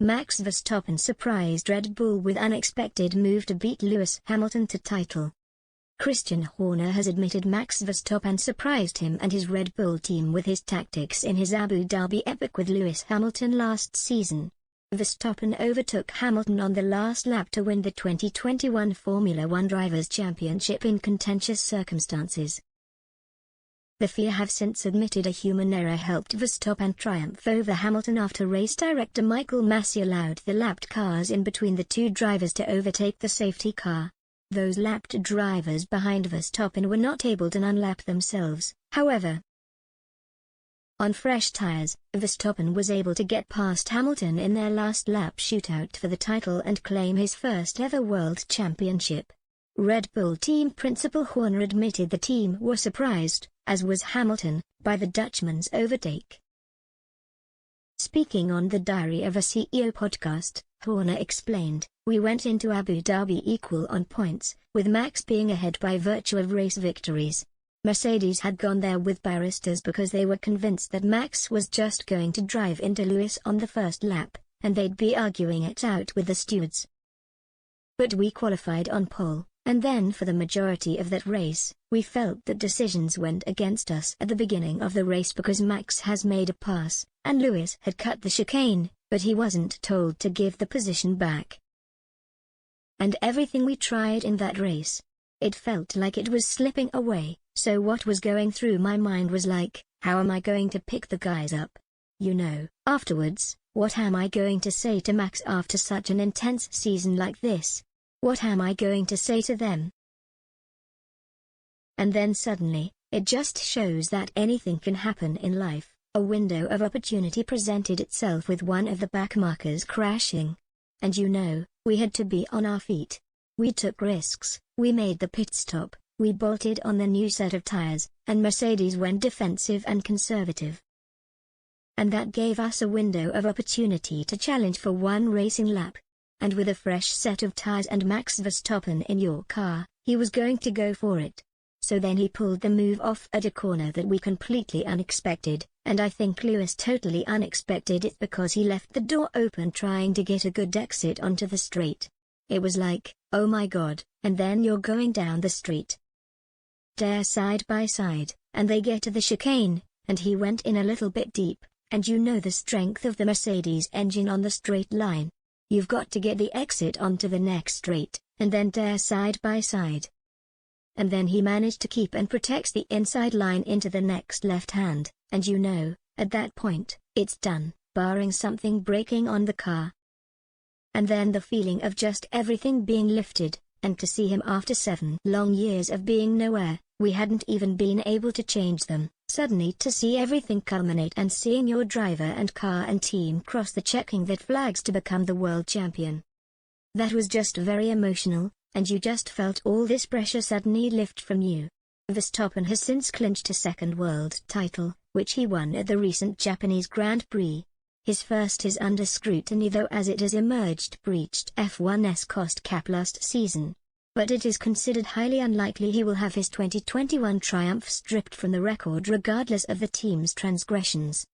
Max Verstappen surprised Red Bull with unexpected move to beat Lewis Hamilton to title. Christian Horner has admitted Max Verstappen surprised him and his Red Bull team with his tactics in his Abu Dhabi epic with Lewis Hamilton last season. Verstappen overtook Hamilton on the last lap to win the 2021 Formula One Drivers' Championship in contentious circumstances. The FIA have since admitted a human error helped Verstappen triumph over Hamilton after race director Michael Masi allowed the lapped cars in between the two drivers to overtake the safety car. Those lapped drivers behind Verstappen were not able to unlap themselves, however. On fresh tires, Verstappen was able to get past Hamilton in their last lap shootout for the title and claim his first ever World Championship. Red Bull team principal Horner admitted the team were surprised, as was Hamilton, by the Dutchman's overtake. Speaking on the Diary of a CEO podcast, Horner explained, "We went into Abu Dhabi equal on points, with Max being ahead by virtue of race victories. Mercedes had gone there with baristas because they were convinced that Max was just going to drive into Lewis on the first lap, and they'd be arguing it out with the stewards. But we qualified on pole, and then for the majority of that race, we felt that decisions went against us at the beginning of the race because Max has made a pass, and Lewis had cut the chicane, but he wasn't told to give the position back. And everything we tried in that race, it felt like it was slipping away, so what was going through my mind was like, how am I going to pick the guys up? You know, afterwards, what am I going to say to Max after such an intense season like this? What am I going to say to them?" And then suddenly, it just shows that anything can happen in life. A window of opportunity presented itself with one of the backmarkers crashing. And you know, we had to be on our feet. We took risks, we made the pit stop, we bolted on the new set of tires, and Mercedes went defensive and conservative. And that gave us a window of opportunity to challenge for one racing lap. And with a fresh set of tires and Max Verstappen in your car, he was going to go for it. So then he pulled the move off at a corner that we completely unexpected, and I think Lewis totally unexpected it because he left the door open trying to get a good exit onto the straight. It was like, oh my god, and then you're going down the street. They're side by side, and they get to the chicane, and he went in a little bit deep, and you know the strength of the Mercedes engine on the straight line. You've got to get the exit onto the next straight, and then they're side by side. And then he managed to keep and protects the inside line into the next left hand, and you know, at that point, it's done, barring something breaking on the car. And then the feeling of just everything being lifted, and to see him after 7 long years of being nowhere, we hadn't even been able to change them, suddenly to see everything culminate and seeing your driver and car and team cross the checking that flags to become the world champion. That was just very emotional, and you just felt all this pressure suddenly lift from you. Verstappen has since clinched a second world title, which he won at the recent Japanese Grand Prix. His first is under scrutiny though, as it has emerged breached F1's cost cap last season. But it is considered highly unlikely he will have his 2021 triumph stripped from the record regardless of the team's transgressions.